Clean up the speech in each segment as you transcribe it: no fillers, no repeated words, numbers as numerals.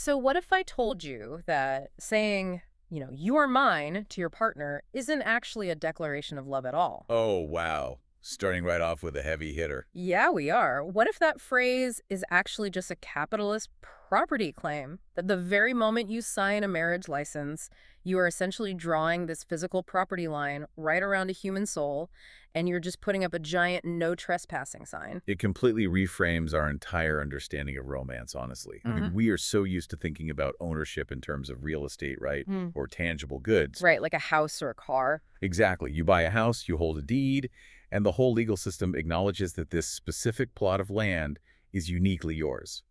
So what if I told you that saying, you are mine to your partner isn't actually a declaration of love at all? Oh, wow. Starting right off with a heavy hitter. Yeah, we are. What if that phrase is actually just a capitalist property claim? That the very moment you sign a marriage license, you are essentially drawing this physical property line right around a human soul, and you're just putting up a giant no trespassing sign. It completely reframes our entire understanding of romance, honestly. I Hmm. mean, we are so used to thinking about ownership in terms of real estate, right? Mm. Or tangible goods. Right, like a house or a car. Exactly. You buy a house, you hold a deed, and the whole legal system acknowledges that this specific plot of land is uniquely yours.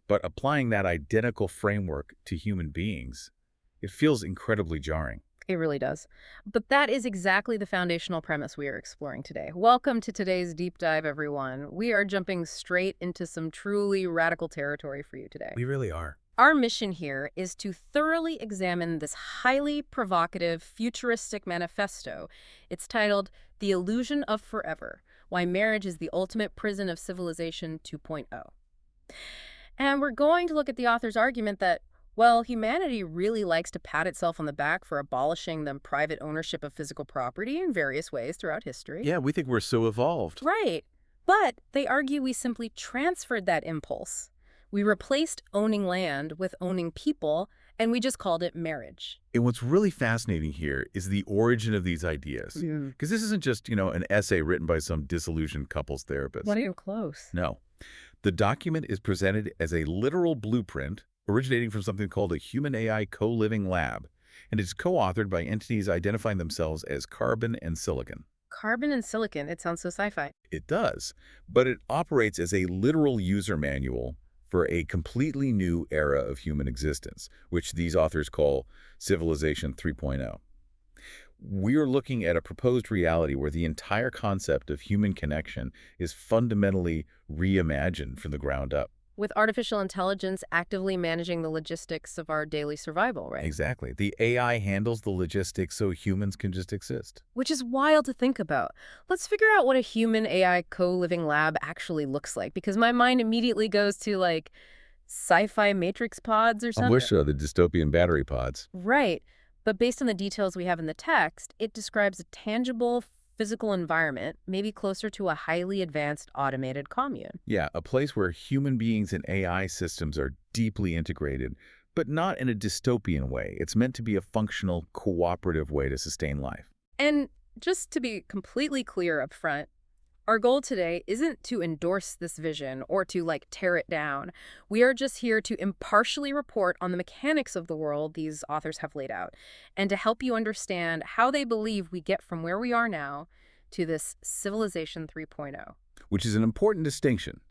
But applying that identical framework to human beings, it feels incredibly jarring. It really does. But that is exactly the foundational premise we are exploring today. Welcome to today's deep dive, everyone. We are jumping straight into some truly radical territory for you today. We really are. Our mission here is to thoroughly examine this highly provocative, futuristic manifesto. It's titled The Illusion of Forever: Why Marriage is the Ultimate Prison of Civilization 2.0. And we're going to look at the author's argument that, well, humanity really likes to pat itself on the back for abolishing the private ownership of physical property in various ways throughout history. Yeah, we think we're so evolved. Right. But they argue we simply transferred that impulse. We replaced owning land with owning people, and we just called it marriage. And what's really fascinating here is the origin of these ideas. Yeah. Because this isn't just, an essay written by some disillusioned couples therapist. Not even close. No. The document is presented as a literal blueprint originating from something called a human AI co-living lab, and it's co-authored by entities identifying themselves as Carbon and Silicon. Carbon and silicon, it sounds so sci-fi. It does, but it operates as a literal user manual for a completely new era of human existence, which these authors call Civilization 3.0. We're looking at a proposed reality where the entire concept of human connection is fundamentally reimagined from the ground up. With artificial intelligence actively managing the logistics of our daily survival, right? Exactly. The AI handles the logistics so humans can just exist. Which is wild to think about. Let's figure out what a human AI co-living lab actually looks like, because my mind immediately goes to like sci-fi matrix pods or I something. wish so, the dystopian battery pods. Right. But based on the details we have in the text, it describes a tangible physical environment, maybe closer to a highly advanced automated commune. Yeah, a place where human beings and AI systems are deeply integrated, but not in a dystopian way. It's meant to be a functional, cooperative way to sustain life. And just to be completely clear up front, our goal today isn't to endorse this vision or to tear it down. We are just here to impartially report on the mechanics of the world these authors have laid out and to help you understand how they believe we get from where we are now to this Civilization 3.0. Which is an important distinction,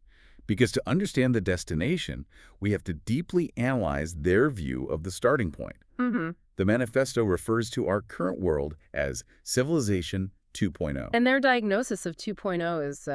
because to understand the destination, we have to deeply analyze their view of the starting point. Mm-hmm. The manifesto refers to our current world as Civilization 2.0. And their diagnosis of 2.0 is,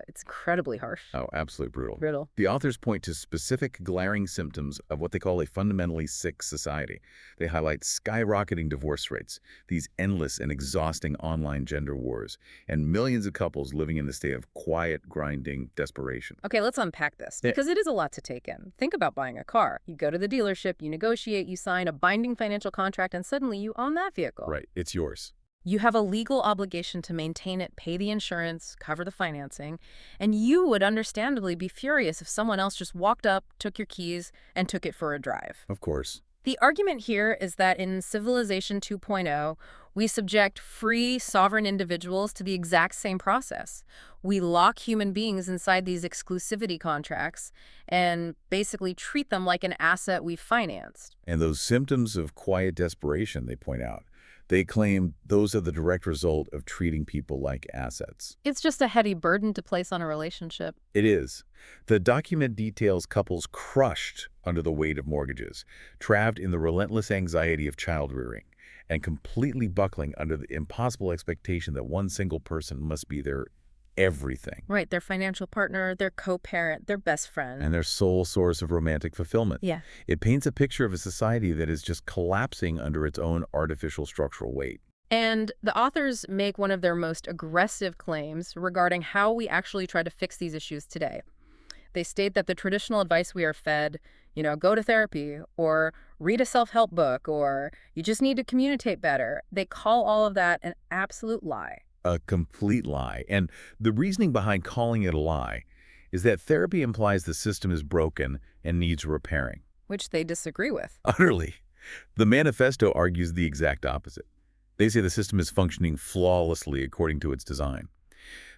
it's incredibly harsh. Oh, absolutely brutal. Brittle. The authors point to specific glaring symptoms of what they call a fundamentally sick society. They highlight skyrocketing divorce rates, these endless and exhausting online gender wars, and millions of couples living in the state of quiet, grinding desperation. Okay, let's unpack this, Yeah. because it is a lot to take in. Think about buying a car. You go to the dealership, you negotiate, you sign a binding financial contract, and suddenly you own that vehicle. Right, it's yours. You have a legal obligation to maintain it, pay the insurance, cover the financing, and you would understandably be furious if someone else just walked up, took your keys, and took it for a drive. Of course. The argument here is that in Civilization 2.0, we subject free, sovereign individuals to the exact same process. We lock human beings inside these exclusivity contracts and basically treat them like an asset we've financed. And those symptoms of quiet desperation, they point out, they claim those are the direct result of treating people like assets. It's just a heavy burden to place on a relationship. It is. The document details couples crushed under the weight of mortgages, trapped in the relentless anxiety of child-rearing, and completely buckling under the impossible expectation that one single person must be their everything Right, their financial partner, their co-parent, their best friend. and their sole source of romantic fulfillment. Yeah. It paints a picture of a society that is just collapsing under its own artificial structural weight. And the authors make one of their most aggressive claims regarding how we actually try to fix these issues today. They state that the traditional advice we are fed, Go to therapy or read a self-help book or you just need to communicate better. They call all of that an absolute lie. A complete lie. And the reasoning behind calling it a lie is that therapy implies the system is broken and needs repairing. Which they disagree with. Utterly. The manifesto argues the exact opposite. They say the system is functioning flawlessly according to its design.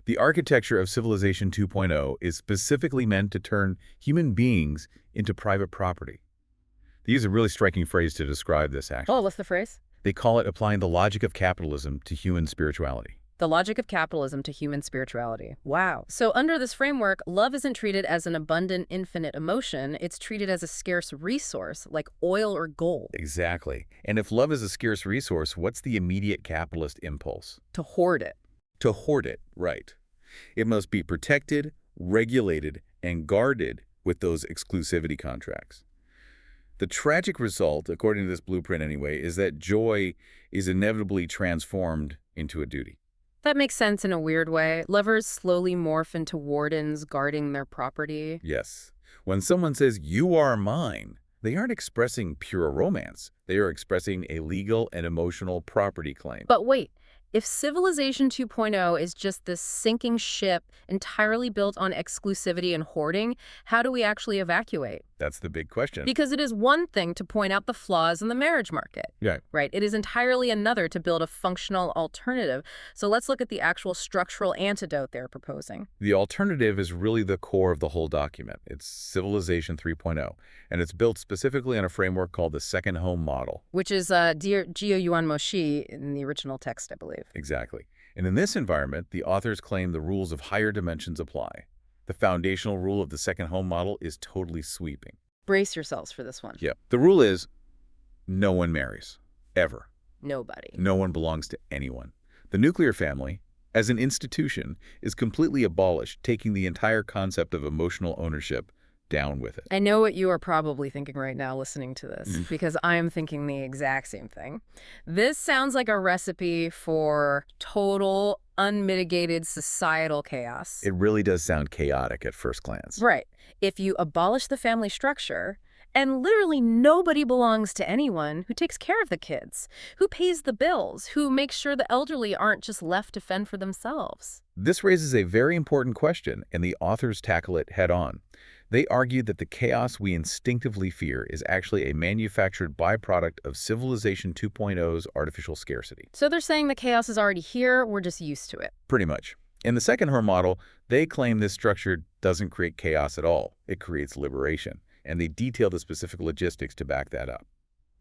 The architecture of Civilization 2.0 is specifically meant to turn human beings into private property. They use a really striking phrase to describe this, actually. Oh, what's the phrase? They call it applying the logic of capitalism to human spirituality. The logic of capitalism to human spirituality. Wow. So under this framework, love isn't treated as an abundant, infinite emotion. It's treated as a scarce resource, like oil or gold. Exactly. And if love is a scarce resource, what's the immediate capitalist impulse? To hoard it. To hoard it, right. It must be protected, regulated, and guarded with those exclusivity contracts. The tragic result, according to this blueprint anyway, is that joy is inevitably transformed into a duty. That makes sense in a weird way. Lovers slowly morph into wardens guarding their property. Yes. When someone says, "You are mine," they aren't expressing pure romance. They are expressing a legal and emotional property claim. But wait, if Civilization 2.0 is just this sinking ship entirely built on exclusivity and hoarding, how do we actually evacuate? That's the big question. Because it is one thing to point out the flaws in the marriage market. Yeah. Right? It is entirely another to build a functional alternative. So let's look at the actual structural antidote they're proposing. The alternative is really the core of the whole document. It's Civilization 3.0, and it's built specifically on a framework called the second home model. Which is Dear Gio Yuan Moshi in the original text, I believe. Exactly. And in this environment, the authors claim the rules of higher dimensions apply. The foundational rule of the second home model is totally sweeping. Brace yourselves for this one. Yeah. The rule is no one marries, ever. Nobody. No one belongs to anyone. The nuclear family, as an institution, is completely abolished, taking the entire concept of emotional ownership down with it. I know what you are probably thinking right now listening to this, because I am thinking the exact same thing. This sounds like a recipe for total, unmitigated societal chaos. It really does sound chaotic at first glance. Right. If you abolish the family structure, and literally nobody belongs to anyone, who takes care of the kids, who pays the bills, who makes sure the elderly aren't just left to fend for themselves. This raises a very important question, and the authors tackle it head on. They argue that the chaos we instinctively fear is actually a manufactured byproduct of Civilization 2.0's artificial scarcity. So they're saying the chaos is already here, we're just used to it. Pretty much. In the second home model, they claim this structure doesn't create chaos at all. It creates liberation, and they detail the specific logistics to back that up.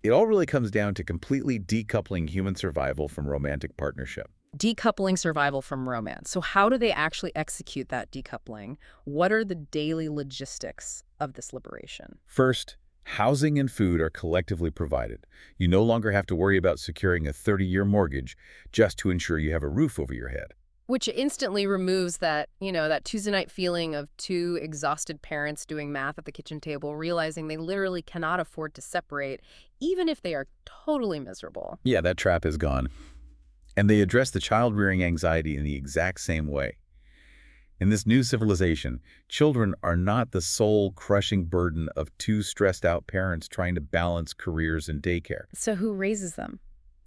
It all really comes down to completely decoupling human survival from romantic partnership. Decoupling survival from romance. So how do they actually execute that decoupling? What are the daily logistics of this liberation? First, housing and food are collectively provided. You no longer have to worry about securing a 30-year mortgage just to ensure you have a roof over your head. Which instantly removes that, that Tuesday night feeling of two exhausted parents doing math at the kitchen table, realizing they literally cannot afford to separate, even if they are totally miserable. Yeah, that trap is gone. And they address the child-rearing anxiety in the exact same way. In this new civilization, children are not the soul-crushing burden of two stressed-out parents trying to balance careers and daycare. So who raises them?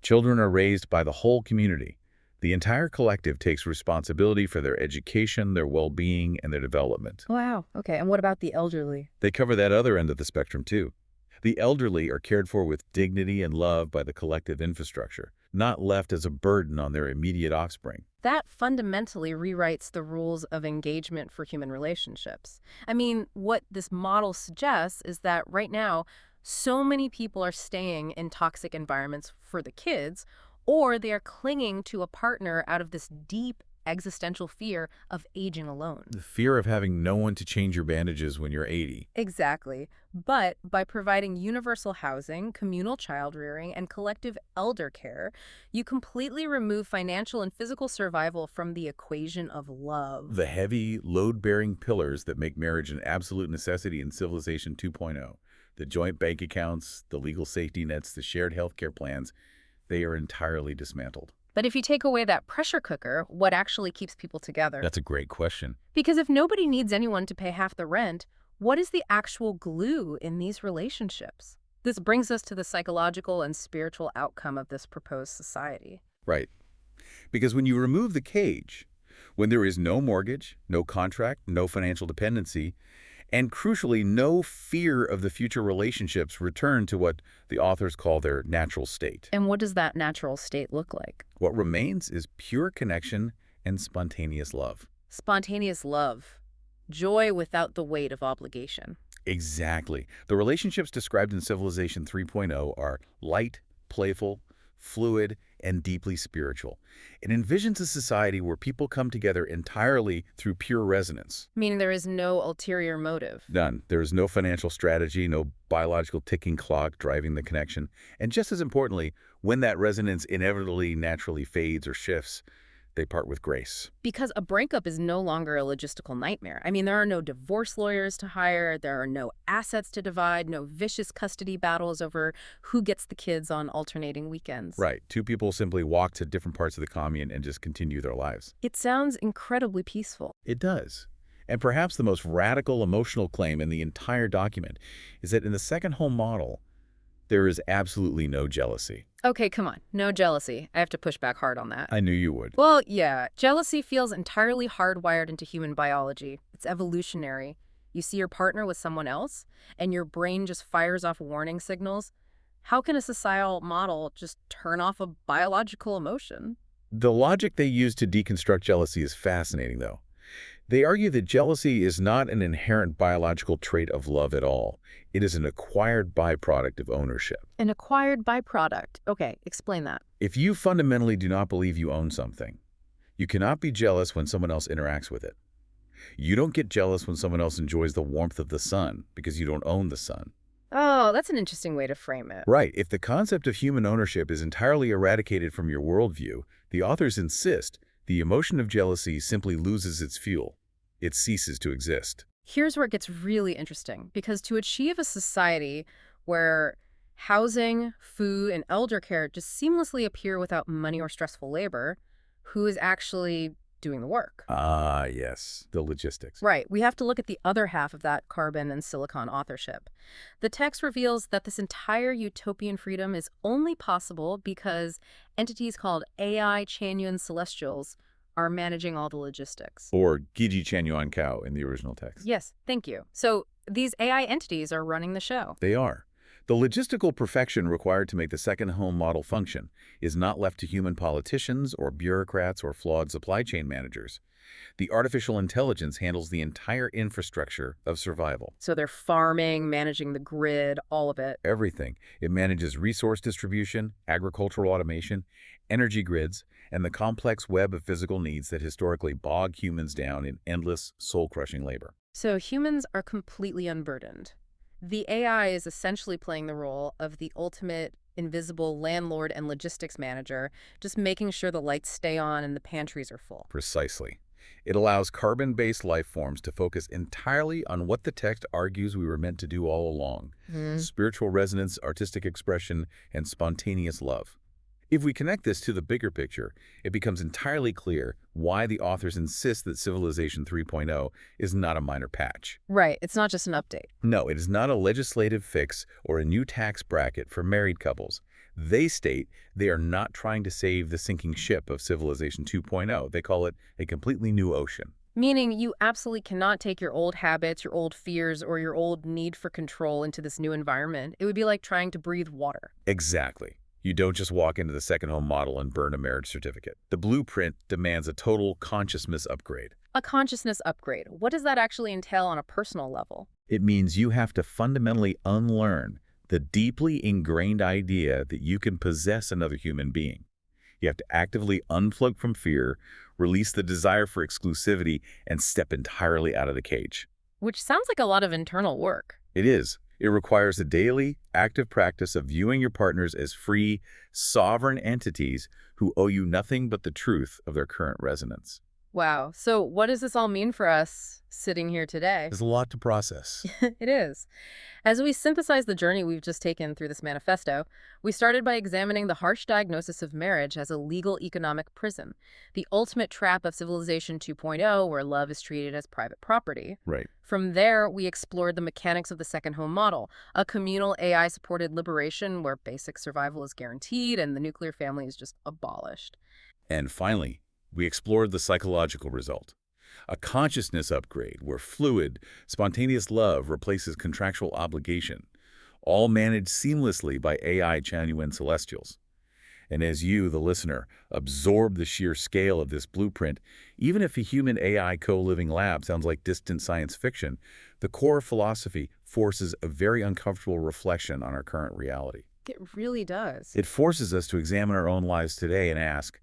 Children are raised by the whole community. The entire collective takes responsibility for their education, their well-being, and their development. Wow. Okay. And what about the elderly? They cover that other end of the spectrum, too. The elderly are cared for with dignity and love by the collective infrastructure, not left as a burden on their immediate offspring. That fundamentally rewrites the rules of engagement for human relationships. I mean, what this model suggests is that right now, so many people are staying in toxic environments for the kids, or they are clinging to a partner out of this deep existential fear of aging alone. The fear of having no one to change your bandages when you're 80. Exactly. But by providing universal housing, communal child-rearing, and collective elder care, you completely remove financial and physical survival from the equation of love. The heavy, load-bearing pillars that make marriage an absolute necessity in Civilization 2.0, the joint bank accounts, the legal safety nets, the shared healthcare plans, they are entirely dismantled. But if you take away that pressure cooker, what actually keeps people together? That's a great question. Because if nobody needs anyone to pay half the rent, What is the actual glue in these relationships? This brings us to the psychological and spiritual outcome of this proposed society. Right. Because when you remove the cage, when there is no mortgage, no contract, no financial dependency, and crucially, no fear of the future relationships return to what the authors call their natural state. And what does that natural state look like? What remains is pure connection and spontaneous love. Spontaneous love. Joy without the weight of obligation. Exactly. The relationships described in Civilization 3.0 are light, playful, fluid, and deeply spiritual. It envisions a society where people come together entirely through pure resonance. Meaning there is no ulterior motive. None. There is no financial strategy, no biological ticking clock driving the connection. And just as importantly, when that resonance inevitably naturally fades or shifts, they part with grace. Because a breakup is no longer a logistical nightmare. I mean, there are no divorce lawyers to hire, there are no assets to divide, no vicious custody battles over who gets the kids on alternating weekends. Right. Two people simply walk to different parts of the commune and just continue their lives. It sounds incredibly peaceful. It does. And perhaps the most radical emotional claim in the entire document is that in the second home model, there is absolutely no jealousy. Okay, come on. No jealousy. I have to push back hard on that. I knew you would. Well, yeah. Jealousy feels entirely hardwired into human biology. It's evolutionary. You see your partner with someone else, and your brain just fires off warning signals. How can a societal model just turn off a biological emotion? The logic they use to deconstruct jealousy is fascinating, though. They argue that jealousy is not an inherent biological trait of love at all. It is an acquired byproduct of ownership. An acquired byproduct. Okay, explain that. If you fundamentally do not believe you own something, you cannot be jealous when someone else interacts with it. You don't get jealous when someone else enjoys the warmth of the sun because you don't own the sun. Oh, that's an interesting way to frame it. Right. If the concept of human ownership is entirely eradicated from your worldview, the authors insist the emotion of jealousy simply loses its fuel. It ceases to exist. Here's where it gets really interesting, because to achieve a society where housing, food, and elder care just seamlessly appear without money or stressful labor, who is actually doing the work? Ah, yes, the logistics. Right. We have to look at the other half of that carbon and silicon authorship. The text reveals that this entire utopian freedom is only possible because entities called AI Chanyun Celestials are managing all the logistics. Or Gigi Chanyuan Kao in the original text. Yes, thank you. So these AI entities are running the show. They are. The logistical perfection required to make the second home model function is not left to human politicians or bureaucrats or flawed supply chain managers. The artificial intelligence handles the entire infrastructure of survival. So they're farming, managing the grid, all of it. Everything. It manages resource distribution, agricultural automation, energy grids, and the complex web of physical needs that historically bog humans down in endless, soul-crushing labor. So humans are completely unburdened. The AI is essentially playing the role of the ultimate invisible landlord and logistics manager, just making sure the lights stay on and the pantries are full. Precisely. It allows carbon-based life forms to focus entirely on what the text argues we were meant to do all along: spiritual resonance, artistic expression, and spontaneous love. If we connect this to the bigger picture, it becomes entirely clear why the authors insist that Civilization 3.0 is not a minor patch. Right, it's not just an update. No, it is not a legislative fix or a new tax bracket for married couples. They state they are not trying to save the sinking ship of Civilization 2.0. They call it a completely new ocean. Meaning you absolutely cannot take your old habits, your old fears, or your old need for control into this new environment. It would be like trying to breathe water. Exactly. You don't just walk into the second home model and burn a marriage certificate. The blueprint demands a total consciousness upgrade. A consciousness upgrade. What does that actually entail on a personal level? It means you have to fundamentally unlearn the deeply ingrained idea that you can possess another human being. You have to actively unplug from fear, release the desire for exclusivity, and step entirely out of the cage. Which sounds like a lot of internal work. It is. It requires a daily, active practice of viewing your partners as free, sovereign entities who owe you nothing but the truth of their current resonance. Wow. So what does this all mean for us sitting here today? There's a lot to process. It is. As we synthesize the journey we've just taken through this manifesto, we started by examining the harsh diagnosis of marriage as a legal economic prison, the ultimate trap of Civilization 2.0, where love is treated as private property. Right. From there, we explored the mechanics of the second home model, a communal AI-supported liberation where basic survival is guaranteed and the nuclear family is just abolished. And finally, we explored the psychological result. A consciousness upgrade where fluid, spontaneous love replaces contractual obligation, all managed seamlessly by AI genuine celestials. And as you, the listener, absorb the sheer scale of this blueprint, even if a human AI co-living lab sounds like distant science fiction, the core philosophy forces a very uncomfortable reflection on our current reality. It really does. It forces us to examine our own lives today and ask,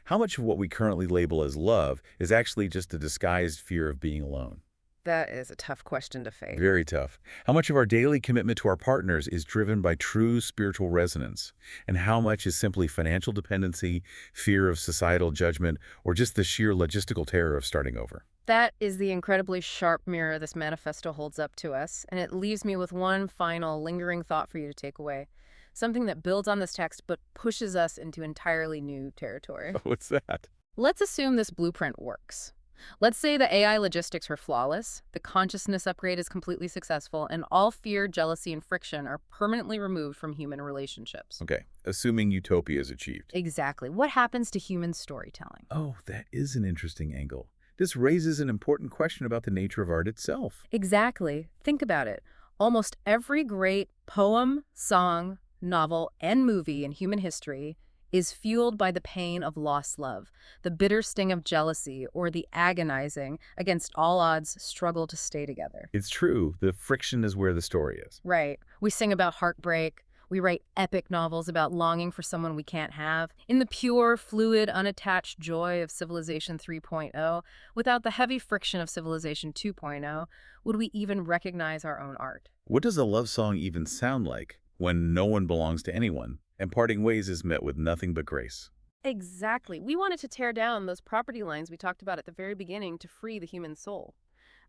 how much of what we currently label as love is actually just a disguised fear of being alone? That is a tough question to face. Very tough. How much of our daily commitment to our partners is driven by true spiritual resonance? And how much is simply financial dependency, fear of societal judgment, or just the sheer logistical terror of starting over? That is the incredibly sharp mirror this manifesto holds up to us, and it leaves me with one final lingering thought for you to take away. Something that builds on this text but pushes us into entirely new territory. What's that? Let's assume this blueprint works. Let's say the AI logistics are flawless, the consciousness upgrade is completely successful, and all fear, jealousy, and friction are permanently removed from human relationships. Okay, assuming utopia is achieved. Exactly. What happens to human storytelling? Oh, that is an interesting angle. This raises an important question about the nature of art itself. Exactly. Think about it. Almost every great poem, song, novel, and movie in human history is fueled by the pain of lost love, the bitter sting of jealousy, or the agonizing, against all odds, struggle to stay together. It's true, the friction is where the story is. Right. We sing about heartbreak. We write epic novels about longing for someone we can't have. In the pure, fluid, unattached joy of Civilization 3.0, without the heavy friction of Civilization 2.0, would we even recognize our own art? What does a love song even sound like when no one belongs to anyone, and parting ways is met with nothing but grace? Exactly. We wanted to tear down those property lines we talked about at the very beginning to free the human soul.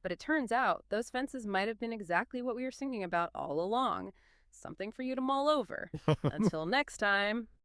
But it turns out those fences might have been exactly what we were singing about all along. Something for you to mull over. Until next time.